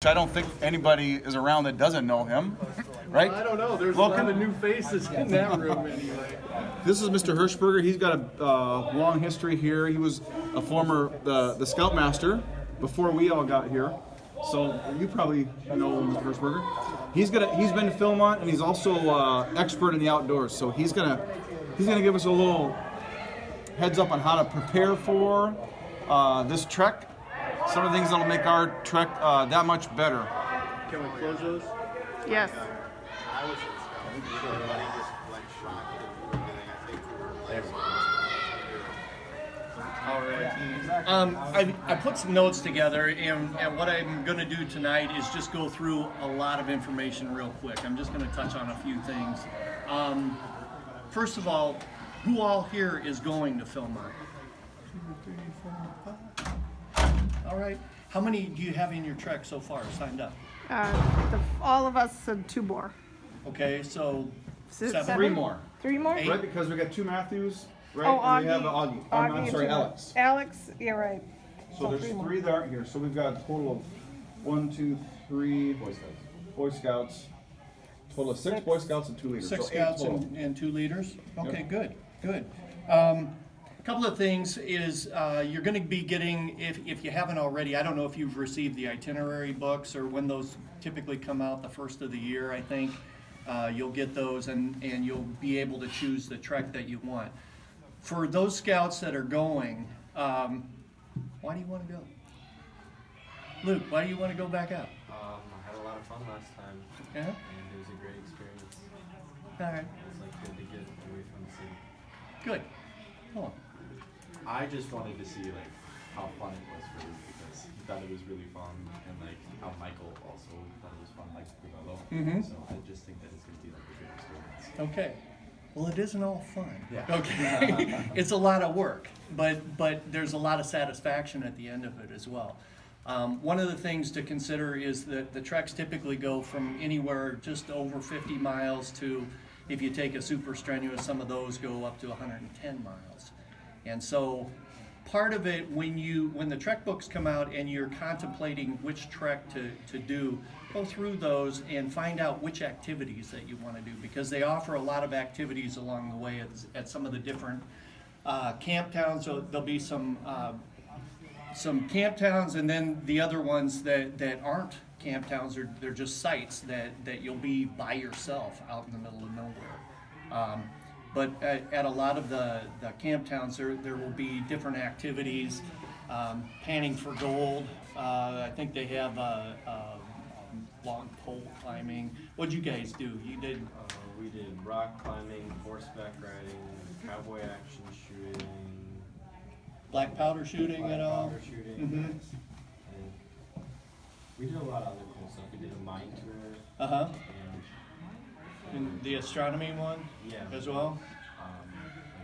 I don't think anybody is around that doesn't know him, right? I don't know. There's a lot of new faces in that room anyway. This is Mr. Hirschberger. He's got a long history here. He was a former the Scoutmaster before we all got here. So you probably know Mr. Hirschberger. He's been to Philmont, and he's also expert in the outdoors. So he's gonna give us a little heads up on how to prepare for this trek. Some of the things that'll make our trek that much better. Can we close those? Yes. I was in Scout. Everybody just like shocked at everything. I think I put some notes together, and what I'm going to do tonight is just go through a lot of information real quick. I'm just going to touch on a few things. First of all, who all here is going to Philmont? 2, 3, 4, 5. All right. How many do you have in your trek so far signed up? All of us said 2 more. Okay, so Seven? 3 more, 3 more? Eight. right? Because we got 2 Matthews, right? Oh, and we have Augie. Augie. I'm and sorry, 2 more. Alex. Alex, yeah, right. So there's 3 that aren't here. So we've got a total of 1, 2, 3 Boy Scouts. Total of 6 Boy Scouts and 2 leaders. 6 so 8 scouts total. and 2 leaders? Okay, Yep. good. Couple of things is you're going to be getting, if you haven't already, I don't know if you've received the itinerary books or when those typically come out the first of the year, I think. You'll get those and you'll be able to choose the trek that you want. For those scouts that are going, why do you want to go? Luke, why do you want to go back out? I had a lot of fun last time, Yeah? and it was a great experience. All right, It was like good to get away from the city. good. Cool. I just wanted to see like how fun it was for Luke because he thought it was really fun, and like how Michael also thought it was fun, like Gabello. Mhm. So I just think that it's gonna be like a great experience. Okay. Well, it isn't all fun. Yeah. Okay. It's a lot of work, but there's a lot of satisfaction at the end of it as well. One of the things to consider is that the treks typically go from anywhere just over 50 miles to, if you take a super strenuous, some of those go up to 110 miles. And so part of it, when the trek books come out and you're contemplating which trek to do, go through those and find out which activities that you want to do, because they offer a lot of activities along the way at some of the different camp towns. So there'll be some camp towns, and then the other ones that aren't camp towns, they're just sites that you'll be by yourself out in the middle of nowhere. But at a lot of the camp towns, there will be different activities, panning for gold. I think they have long pole climbing. What'd you guys do? You did? We did rock climbing, horseback riding, cowboy action shooting, Black powder shooting at all? powder shooting. Mhm. And we did a lot of other cool stuff. We did a mine tour, Uh-huh. and And the astronomy one yeah, as well?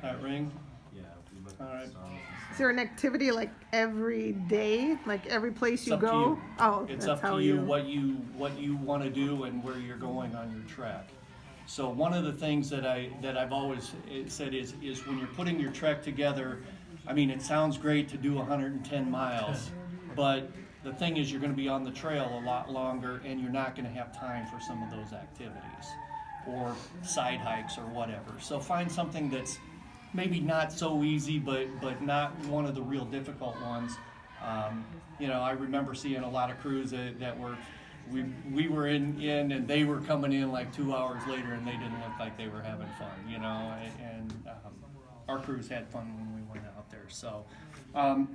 That ring? yeah, we looked All at right. the stars and stuff. Is there an activity like every day, like every place It's you up to go? you. Oh, It's that's up how to you what you want to do and where you're going on your trek. So one of the things that I've always said is when you're putting your trek together, I mean, it sounds great to do 110 miles, but the thing is you're going to be on the trail a lot longer and you're not going to have time for some of those activities or side hikes or whatever. So find something that's maybe not so easy, but not one of the real difficult ones. I remember seeing a lot of crews that were, we were in and they were coming in like 2 hours later and they didn't look like they were having fun, and our crews had fun when we went out there. So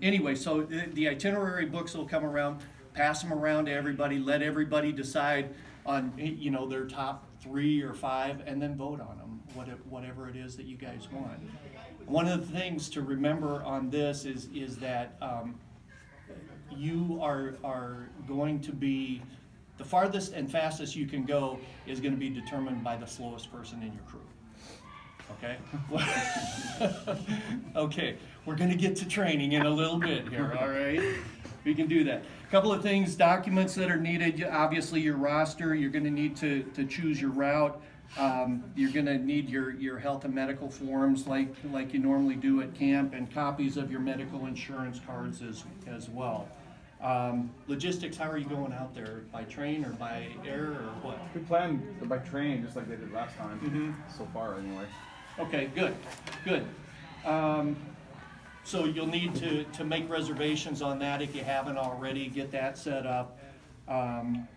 anyway, so the itinerary books will come around, pass them around to everybody, let everybody decide on, their top 3 or 5, and then vote on them, whatever it is that you guys want. One of the things to remember on this is that you are going to be, the farthest and fastest you can go is going to be determined by the slowest person in your crew. Okay? Okay, we're going to get to training in a little bit here, all right? We can do that. A couple of things, documents that are needed, obviously your roster, you're going to need to choose your route. You're going to need your health and medical forms like you normally do at camp, and copies of your medical insurance cards as well. Logistics, how are you going out there? By train or by air or what? We planned by train just like they did last time. So far, anyway. Okay, good, good. So you'll need to make reservations on that if you haven't already, get that set up. And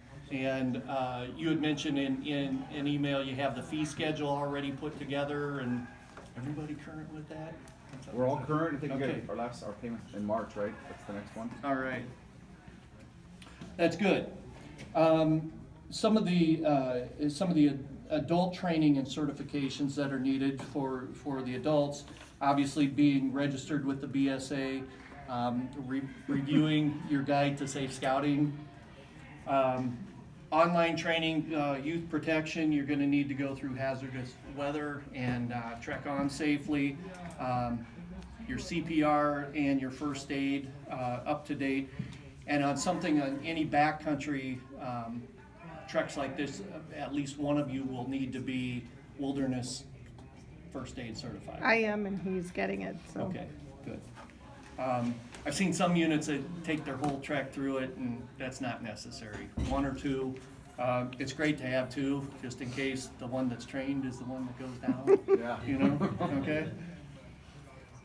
you had mentioned in an email you have the fee schedule already put together, and everybody current with that? We're all current. I think we Okay. got our payment in March, right? That's the next one. All right. That's good. Some of the adult training and certifications that are needed for the adults, obviously being registered with the BSA, reviewing your guide to safe scouting, online training, youth protection. You're going to need to go through hazardous weather and trek on safely. Your CPR and your first aid up to date. And on any backcountry treks like this, at least one of you will need to be wilderness first aid certified. I am, and he's getting it, so. Okay, good. I've seen some units that take their whole trek through it, and that's not necessary. One or two. It's great to have two, just in case the one that's trained is the one that goes down. Yeah. You know, okay?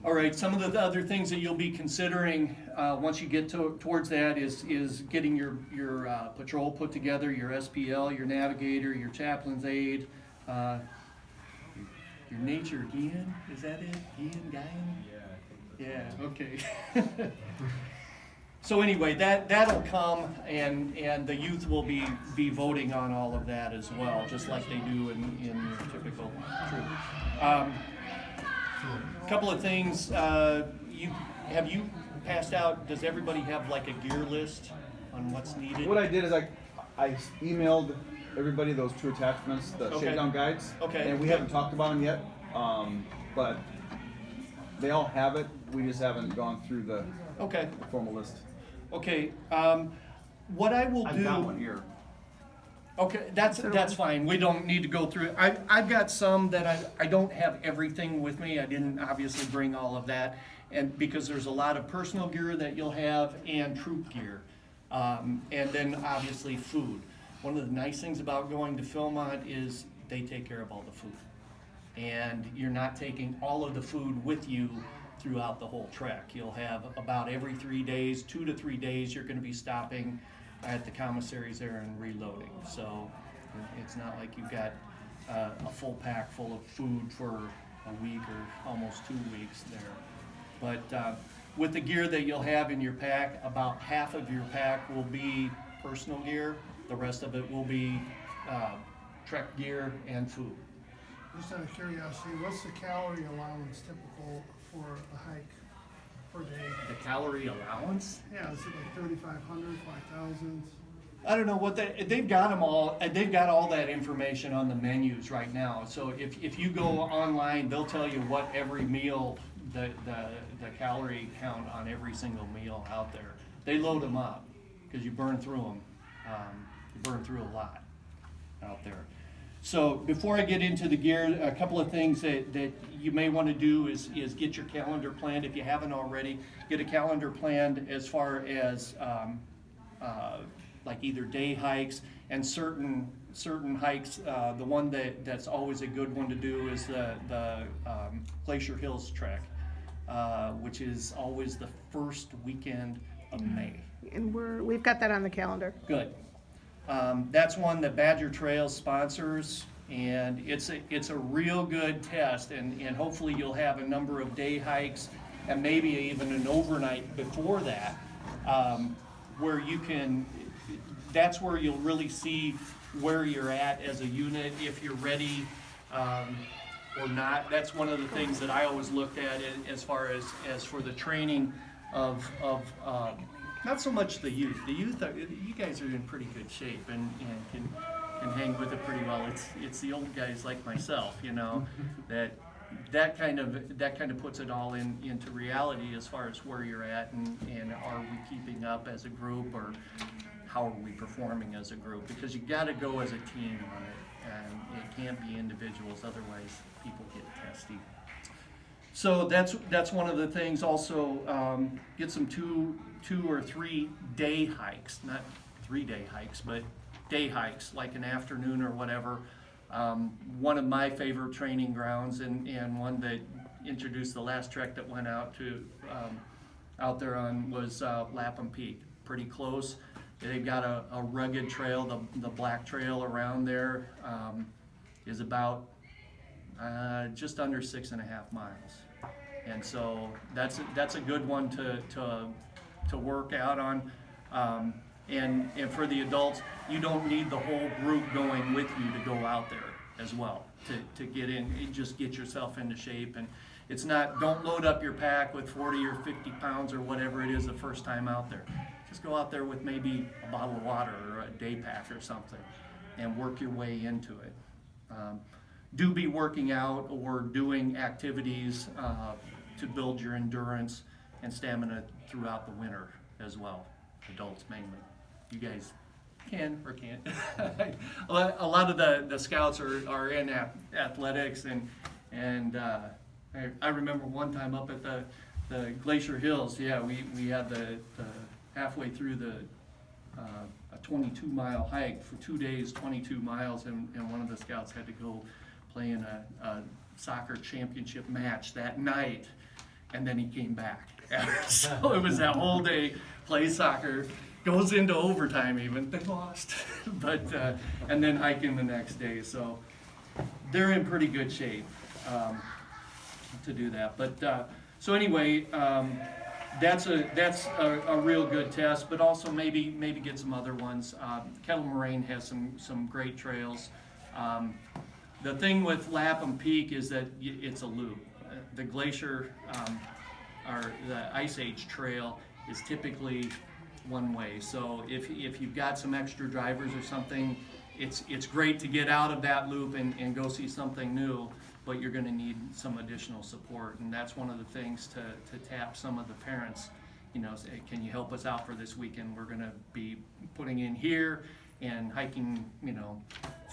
All right, some of the other things that you'll be considering, once you get towards that is getting your patrol put together, your SPL, your navigator, your chaplain's aid, your nature Guian, is that it? Guian, Guian? Yeah, okay. So anyway, that'll come, and the youth will be voting on all of that as well, just like they do in your typical troop. Couple of things, have you passed out, does everybody have like a gear list on what's needed? What I did is I emailed everybody those two attachments, the Okay. shakedown guides. Okay. And we haven't talked about them yet, but they all have it. We just haven't gone through the Okay, formal list. okay, what I will do. I've got one here. Okay, that's fine, we don't need to go through it. I've got some that I don't have everything with me, I didn't obviously bring all of that, and because there's a lot of personal gear that you'll have and troop gear, and then obviously food. One of the nice things about going to Philmont is they take care of all the food. And you're not taking all of the food with you throughout the whole trek. You'll have about every 3 days, 2 to 3 days, you're gonna be stopping at the commissaries there and reloading. So it's not like you've got a full pack full of food for a week or almost 2 weeks there. But with the gear that you'll have in your pack, about half of your pack will be personal gear. The rest of it will be trek gear and food. Just out of curiosity, what's the calorie allowance typical for a hike per day? The calorie allowance? Yeah, is it like 3,500, 5,000? I don't know what they've got them all. They've got all that information on the menus right now. So if you go online, they'll tell you what every meal, the calorie count on every single meal out there. They load them up because you burn through them. You burn through a lot out there. So before I get into the gear, a couple of things that you may want to do is get your calendar planned. If you haven't already, get a calendar planned as far as like either day hikes and certain hikes. The one that's always a good one to do is the Glacier Hills Trek, which is always the first weekend of May. And we've got that on the calendar. Good. That's one that Badger Trails sponsors, and it's a real good test, and hopefully you'll have a number of day hikes and maybe even an overnight before that, where you can, that's where you'll really see where you're at as a unit, if you're ready or not. That's one of the things that I always looked at as far as for the training of not so much the youth. The youth, you guys are in pretty good shape and can hang with it pretty well. It's the old guys like myself, you know, that kind of puts it all into reality as far as where you're at and are we keeping up as a group, or how are we performing as a group? Because you got to go as a team on it, and it can't be individuals. Otherwise, people get testy. So that's one of the things. Also, get some two or 3 day hikes, not 3-day hikes, but day hikes, like an afternoon or whatever. One of my favorite training grounds, and one that introduced the last trek that went out to out there on was Lapham Peak. Pretty close. They've got a rugged trail. The Black Trail around there is about just under 6.5 miles, and so that's a good one to work out on. And for the adults, you don't need the whole group going with you to go out there as well to get in. You just get yourself into shape, and it's not, don't load up your pack with 40 or 50 pounds or whatever it is the first time out there. Just go out there with maybe a bottle of water or a day pack or something and work your way into it. Do be working out or doing activities to build your endurance and stamina throughout the winter as well, adults mainly. You guys can or can't. A lot of the scouts are in athletics, and I remember one time up at the Glacier Hills, yeah, we had the halfway through a 22-mile hike for 2 days, 22 miles, and one of the scouts had to go play in a soccer championship match that night, and then he came back. So it was that whole day, play soccer, goes into overtime even, they lost, but, and then hiking the next day, so they're in pretty good shape to do that. But, so anyway, that's a real good test, but also maybe get some other ones. Kettle Moraine has some great trails. The thing with Lapham Peak is that it's a loop. The glacier, or the Ice Age trail is typically one way. So if you've got some extra drivers or something, it's great to get out of that loop and go see something new, but you're gonna need some additional support. And that's one of the things to tap some of the parents, you know, say, can you help us out for this weekend? We're gonna be putting in here and hiking, you know,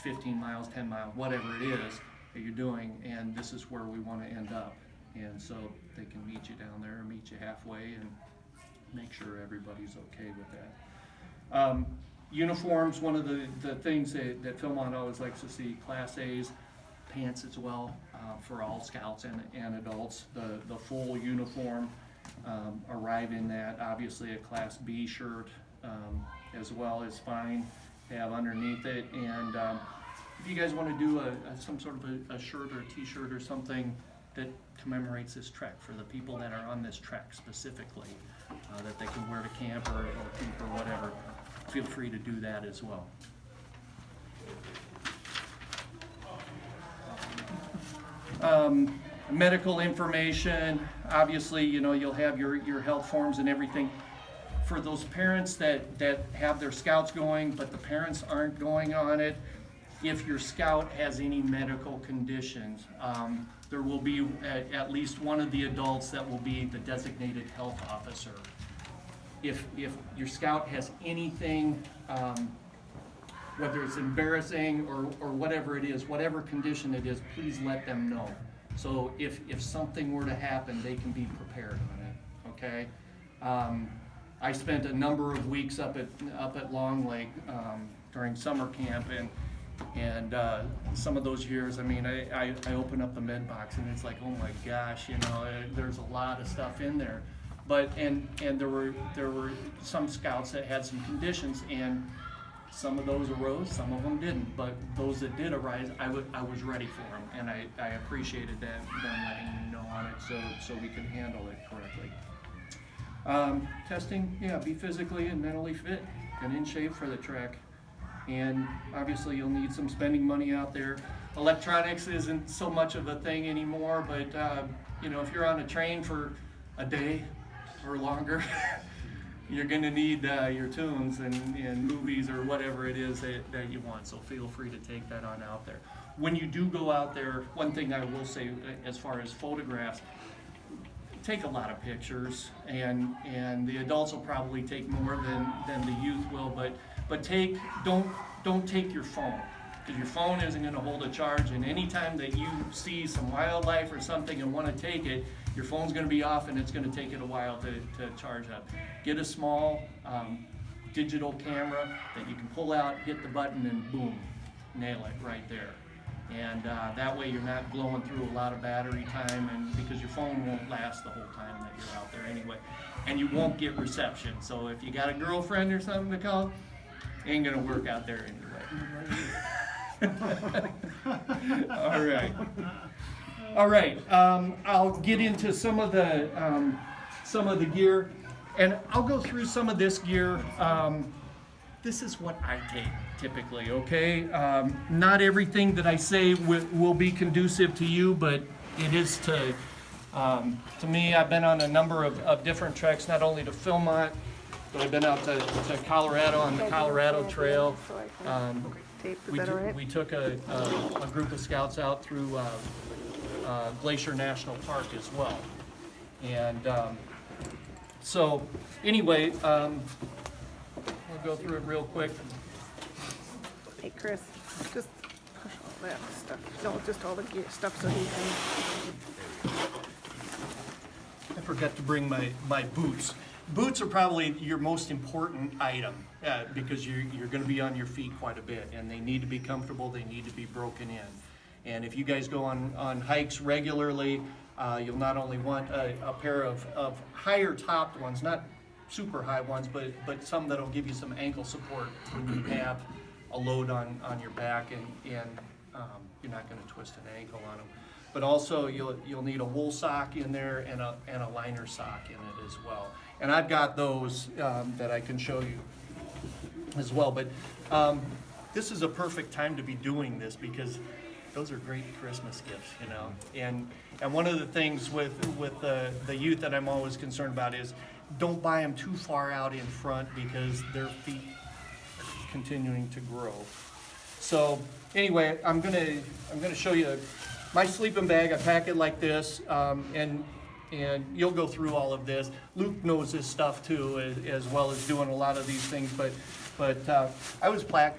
15 miles, 10 miles, whatever it is that you're doing, and this is where we wanna end up. And so they can meet you down there, or meet you halfway, and make sure everybody's okay with that. Uniforms, one of the things that Philmont always likes to see, Class A's, pants as well, for all scouts and adults. The full uniform, arrive in that. Obviously a Class B shirt as well is fine to have underneath it. And if you guys want to do some sort of a shirt or a t-shirt or something that commemorates this trek for the people that are on this trek specifically, that they can wear to camp or peak or whatever, feel free to do that as well. Medical information, obviously, you know, you'll have your health forms and everything. For those parents that have their scouts going, but the parents aren't going on it, if your scout has any medical conditions, there will be at least one of the adults that will be the designated health officer. If your scout has anything, whether it's embarrassing or whatever it is, whatever condition it is, please let them know. So if something were to happen, they can be prepared on it, okay? I spent a number of weeks up at Long Lake during summer camp, and some of those years, I mean, I open up the med box and it's like, oh my gosh, you know, there's a lot of stuff in there. But and there were some scouts that had some conditions, and some of those arose, some of them didn't. But those that did arise, I was ready for them, and I appreciated them letting me know on it, so we could handle it correctly. Testing, yeah, be physically and mentally fit and in shape for the trek. And obviously you'll need some spending money out there. Electronics isn't so much of a thing anymore, but you know, if you're on a train for a day or longer, you're gonna need your tunes and movies or whatever it is that you want, so feel free to take that on out there. When you do go out there, one thing I will say as far as photographs, take a lot of pictures, and the adults will probably take more than the youth will, but don't take your phone. because your phone isn't gonna hold a charge, and anytime that you see some wildlife or something and wanna take it, your phone's gonna be off and it's gonna take it a while to charge up. Get a small, digital camera that you can pull out, hit the button, and boom, nail it right there. And that way you're not blowing through a lot of battery time, and because your phone won't last the whole time that you're out there anyway. And you won't get reception. So if you got a girlfriend or something to call, ain't gonna work out there anyway. All right. All right, I'll get into some of the gear, and I'll go through some of this gear. This is what I take typically, okay? Not everything that I say will be conducive to you, but it is to me. I've been on a number of different treks, not only to Philmont, but I've been out to Colorado on the Colorado Trail. Tape, is that all right? We took a group of scouts out through Glacier National Park as well. And so anyway, I'll go through it real quick. Hey, Chris, just push all that stuff. No, just all the gear stuff so he can. I forgot to bring my boots. Boots are probably your most important item because you're going to be on your feet quite a bit, and they need to be comfortable. They need to be broken in. And if you guys go on hikes regularly, you'll not only want a pair of higher topped ones, not super high ones, but some that'll give you some ankle support when you have a load on your back, and you're not going to twist an ankle on them. But also you'll need a wool sock in there and a liner sock in it as well. And I've got those that I can show you as well. But this is a perfect time to be doing this because those are great Christmas gifts, you know. And one of the things with the youth that I'm always concerned about is don't buy them too far out in front because their feet are continuing to grow. So anyway, I'm gonna show you my sleeping bag. I pack it like this, and you'll go through all of this. Luke knows this stuff too, as well as doing a lot of these things. But I was pack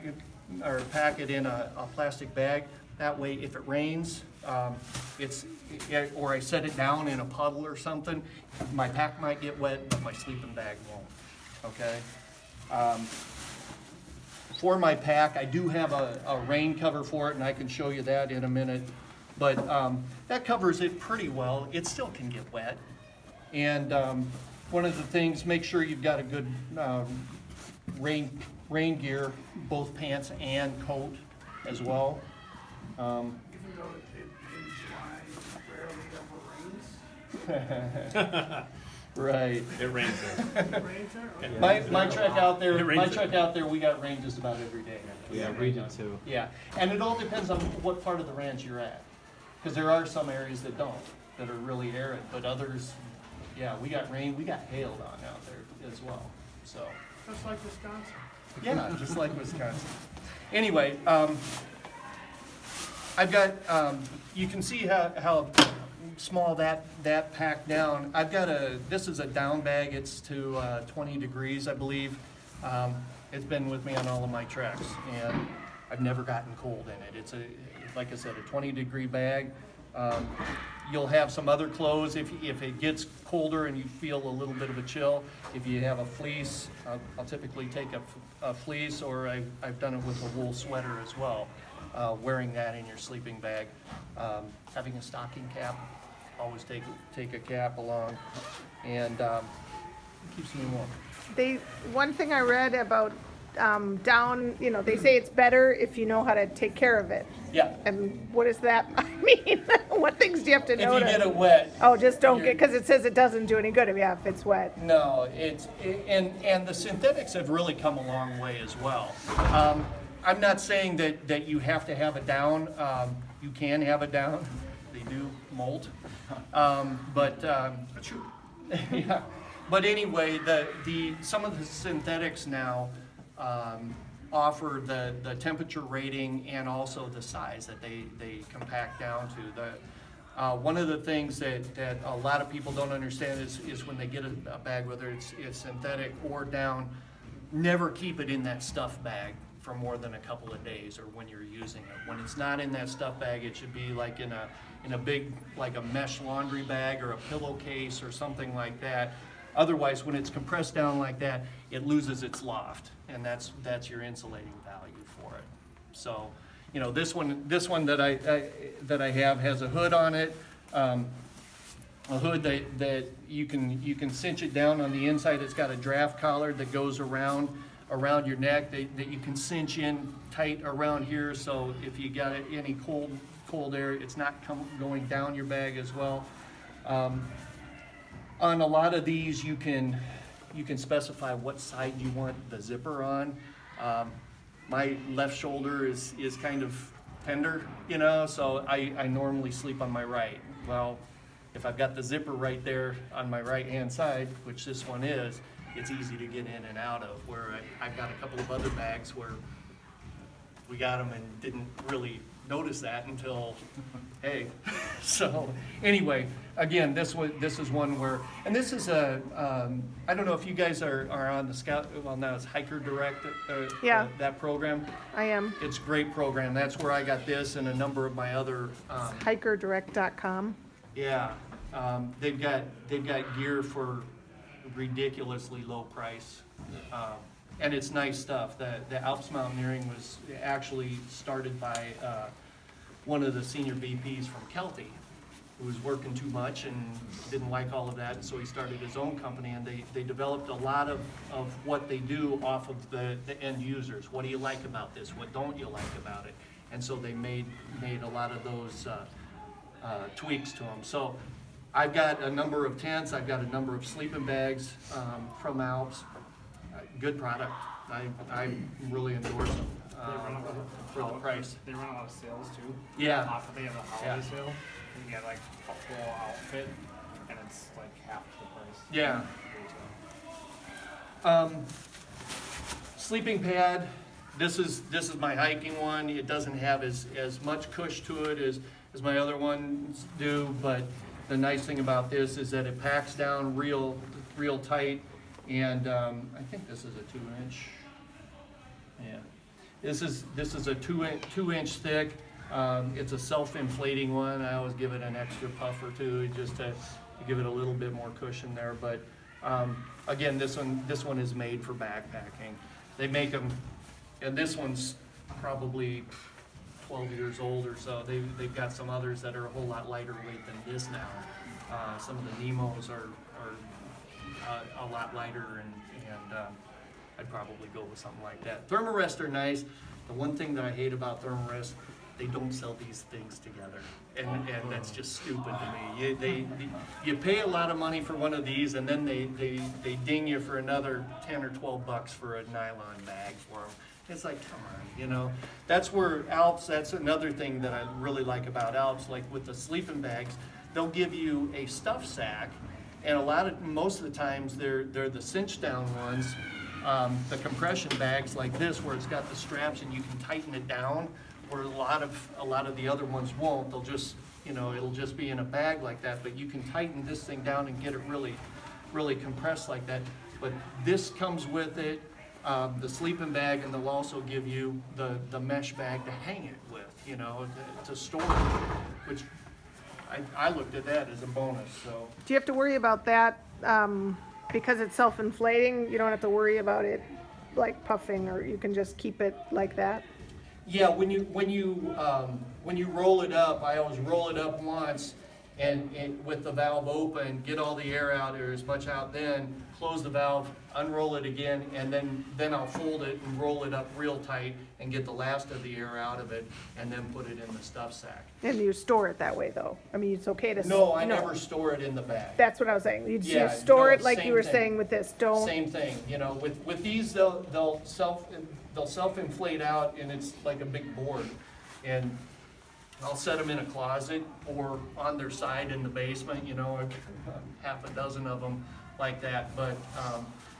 it in a plastic bag. That way, if it rains, or I set it down in a puddle or something, my pack might get wet, but my sleeping bag won't. Okay. For my pack, I do have a rain cover for it, and I can show you that in a minute. But that covers it pretty well. It still can get wet. And one of the things, make sure you've got a good rain gear, both pants and coat as well. Even though in July rarely ever rains. Right. It rains there. Rains there? Okay. My trek out there, It rains we got rain just about every day. Yeah, we do too. Yeah, and it all depends on what part of the ranch you're at. Because there are some areas that don't, that are really arid, but others, yeah, we got rain, we got hail on out there as well, so. Just like Wisconsin. Yeah, just like Wisconsin. Anyway, I've got, you can see how small that packed down. I've got this is a down bag, it's to 20 degrees, I believe. It's been with me on all of my treks, and I've never gotten cold in it. It's like I said, a 20-degree bag. You'll have some other clothes if it gets colder and you feel a little bit of a chill. If you have a fleece, I'll typically take a fleece, or I've done it with a wool sweater as well. Wearing that in your sleeping bag. Having a stocking cap, always take a cap along, and it keeps me warm. One thing I read about down, they say it's better if you know how to take care of it. Yeah. And what does that mean? What things do you have to know? If you get it wet. Oh, just don't get, because it says it doesn't do any good if it's wet. No, and the synthetics have really come a long way as well. I'm not saying that you have to have a down. You can have a down. They do molt. Yeah. But anyway, some of the synthetics now offer the temperature rating and also the size that they compact down to. One of the things that a lot of people don't understand is when they get a bag, whether it's synthetic or down, never keep it in that stuff bag for more than a couple of days, or when you're using it. When it's not in that stuff bag, it should be like in a big, like a mesh laundry bag or a pillowcase or something like that. Otherwise, when it's compressed down like that, it loses its loft, and that's your insulating value for it. So, you know, this one that I have has a hood on it. A hood that you can cinch it down on the inside. It's got a draft collar that goes around your neck that you can cinch in tight around here. So if you got any cold air, it's not going down your bag as well. On a lot of these, you can specify what side you want the zipper on. My left shoulder is kind of tender, you know, so I normally sleep on my right. Well, if I've got the zipper right there on my right-hand side, which this one is, it's easy to get in and out of, where I've got a couple of other bags where we got them and didn't really notice that until, hey. So anyway, again, this is one where, and this is I don't know if you guys are on the Scout, well, now it's Hiker Direct, Yeah. that program. I am. It's a great program. That's where I got this and a number of my other, Hikerdirect.com. yeah, they've got gear for ridiculously low price, and it's nice stuff. The Alps Mountaineering was actually started by one of the senior VPs from Kelty, who was working too much and didn't like all of that, and so he started his own company, and they developed a lot of what they do off of the end users. What do you like about this? What don't you like about it? And so they made a lot of those tweaks to them. So I've got a number of tents, I've got a number of sleeping bags from Alps. Good product. I really endorse them for the price. They run a lot of sales too. Yeah. They have a holiday sale. You can get like a full outfit, and it's like half the price. Yeah. Retail. Sleeping pad. This is my hiking one. It doesn't have as much cush to it as my other ones do, but the nice thing about this is that it packs down real tight, and I think this is a 2-inch. Yeah, this is a 2-inch thick. It's a self-inflating one. I always give it an extra puff or two just to give it a little bit more cushion there. But again, this one is made for backpacking. They make them, and this one's probably 12 years old or so. They've got some others that are a whole lot lighter weight than this now. Some of the Nemos are a lot lighter, and I'd probably go with something like that. Thermarest are nice. The one thing that I hate about Thermarest, they don't sell these things together, and that's just stupid to me. You pay a lot of money for one of these, and then they ding you for another 10 or 12 bucks for a nylon bag for them. It's like, come on, you know. That's where Alps, that's another thing that I really like about Alps, like with the sleeping bags, they'll give you a stuff sack, and most of the times they're the cinch down ones, the compression bags like this, where it's got the straps and you can tighten it down, where a lot of the other ones won't. They'll just, you know, it'll just be in a bag like that, but you can tighten this thing down and get it really compressed like that. But this comes with it. The sleeping bag, and they'll also give you the mesh bag to hang it with, you know, to store it, which I looked at that as a bonus. So Do you have to worry about that because it's self-inflating? You don't have to worry about it like puffing, or you can just keep it like that? yeah, when you roll it up, I always roll it up once and with the valve open, get all the air out or as much out, then close the valve, unroll it again, and then I'll fold it and roll it up real tight and get the last of the air out of it, and then put it in the stuff sack. And you store it that way, though? I mean, it's okay to... No, I never store it in the bag. That's what I was saying. You Yeah, store no, it like you same were thing. saying with this. Don't... Same thing, you know, with these, they'll self-inflate out, and it's like a big board. And I'll set them in a closet or on their side in the basement, you know, half a dozen of them like that. But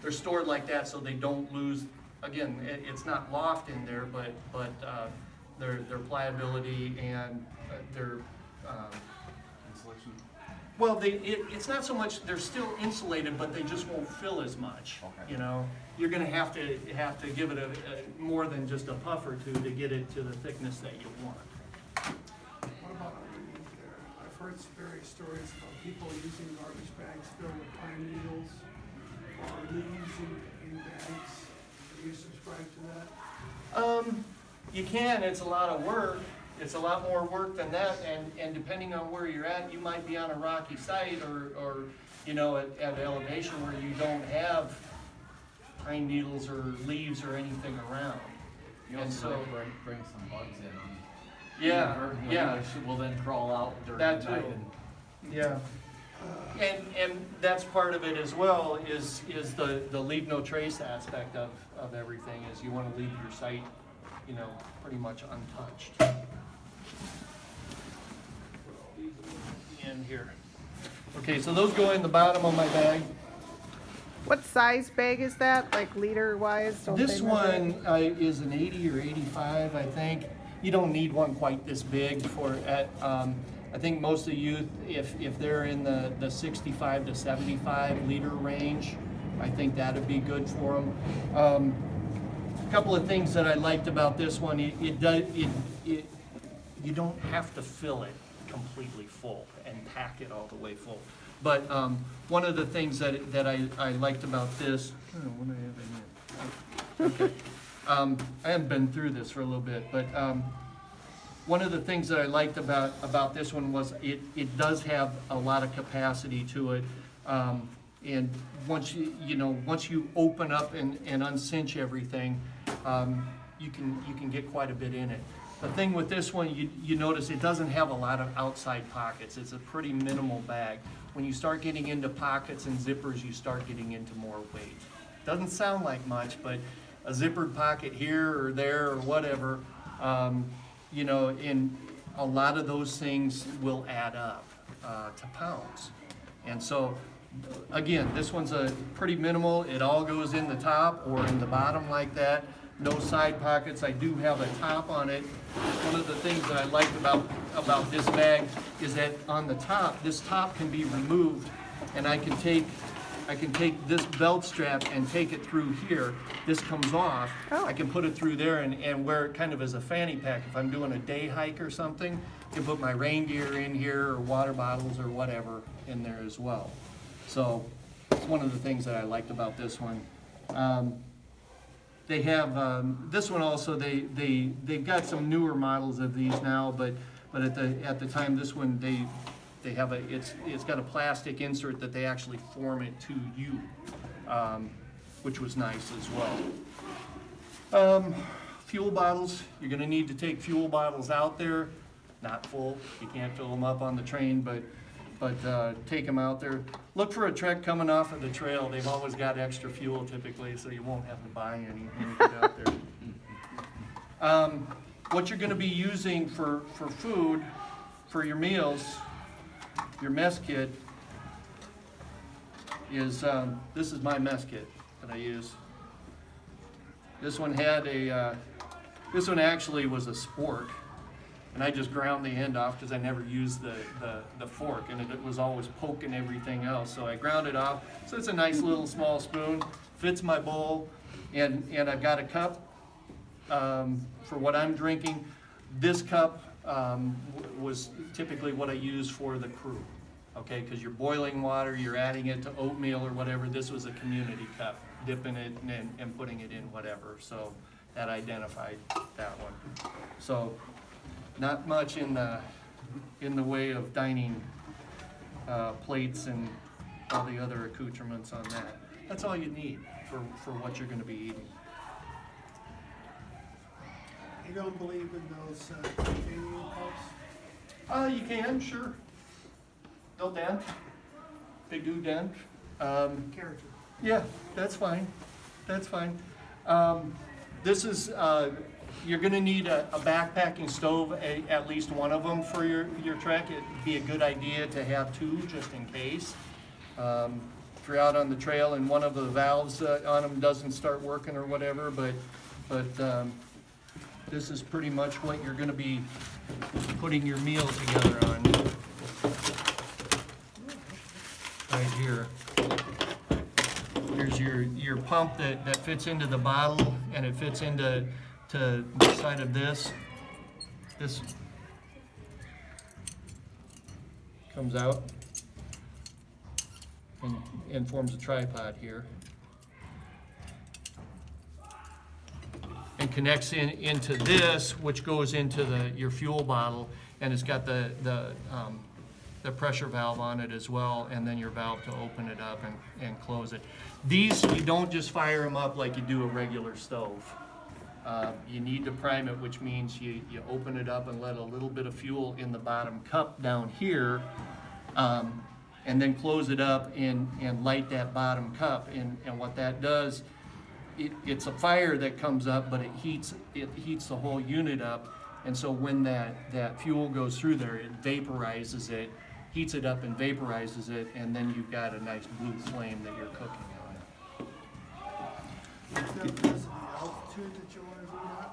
they're stored like that so they don't lose, again, it's not loft in there, but their pliability and their Insulation. Well, it's not so much, they're still insulated, but they just won't fill as much, Okay. you know? You're gonna have to give it a more than just a puff or two to get it to the thickness that you want. What about underneath there? I've heard various stories about people using garbage bags filled with pine needles or leaves in bags. Do you subscribe to that? You can, it's a lot of work. It's a lot more work than that, and depending on where you're at, you might be on a rocky site or you know, at elevation where you don't have pine needles or leaves or anything around. You And also so- bring some bugs in. Yeah, Inadvertently, yeah. which will then crawl out during That the night too. and Yeah. And that's part of it as well, is the leave no trace aspect of everything, is you wanna leave your site, you know, pretty much untouched. In here. Okay, so those go in the bottom of my bag. What size bag is that, like liter wise? Don't This they measure it? one is an 80 or 85, I think. You don't need one quite this big for, I think most of the youth, if they're in the 65 to 75 liter range, I think that'd be good for them. A couple of things that I liked about this one, you don't have to fill it completely full and pack it all the way full. But one of the things that I liked about this, what do I have in here? Okay. I haven't been through this for a little bit, but one of the things that I liked about this one was it does have a lot of capacity to it. And once you open up and uncinch everything, you can get quite a bit in it. The thing with this one, you notice it doesn't have a lot of outside pockets. It's a pretty minimal bag. When you start getting into pockets and zippers, you start getting into more weight. Doesn't sound like much, but a zippered pocket here or there or whatever, you know, in a lot of those things will add up to pounds. And so, again, this one's a pretty minimal. It all goes in the top or in the bottom like that. No side pockets. I do have a top on it. One of the things that I like about this bag is that on the top, this top can be removed, and I can take this belt strap and take it through here. This comes off. Oh. I can put it through there and wear it kind of as a fanny pack. If I'm doing a day hike or something, I can put my rain gear in here or water bottles or whatever in there as well. So it's one of the things that I liked about this one. They have this one also. They've got some newer models of these now, but at the time this one they have it's got a plastic insert that they actually form it to you, which was nice as well. Fuel bottles. You're going to need to take fuel bottles out there, not full. You can't fill them up on the train, but take them out there. Look for a trek coming off of the trail. They've always got extra fuel typically, so you won't have to buy any when you get out there. What you're going to be using for food, for your meals, your mess kit, is this is my mess kit that I use. This one had this one actually was a spork. And I just ground the end off because I never used the fork, and it was always poking everything else. So I ground it off. So it's a nice little small spoon, fits my bowl, and I've got a cup for what I'm drinking. This cup was typically what I use for the crew, okay? Because you're boiling water, you're adding it to oatmeal or whatever. This was a community cup, dipping it and putting it in whatever. So that identified that one. So not much in the way of dining plates and all the other accoutrements on that. That's all you need for what you're going to be eating. You don't believe in those titanium cups? You can, sure. They'll dent. They do dent. Character. Yeah, that's fine. That's fine. This is, you're gonna need a backpacking stove, at least one of them for your trek. It'd be a good idea to have two, just in case. If you're out on the trail and one of the valves on them doesn't start working or whatever, but this is pretty much what you're gonna be putting your meal together on. right here. Here's your pump that fits into the bottle, and it fits into the side of this. This comes out and forms a tripod here. And connects into this, which goes into your fuel bottle, and it's got the pressure valve on it as well, and then your valve to open it up and close it. These, you don't just fire them up like you do a regular stove. You need to prime it, which means you open it up and let a little bit of fuel in the bottom cup down here, and then close it up and light that bottom cup. And what that does, it's a fire that comes up, but it heats the whole unit up. And so when that fuel goes through there, it vaporizes it, heats it up and vaporizes it, and then you've got a nice blue flame that you're cooking on. Is that because of the altitude that you want to do that?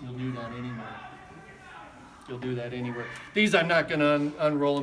You'll do that anywhere. You'll do that anywhere. These I'm not gonna unroll them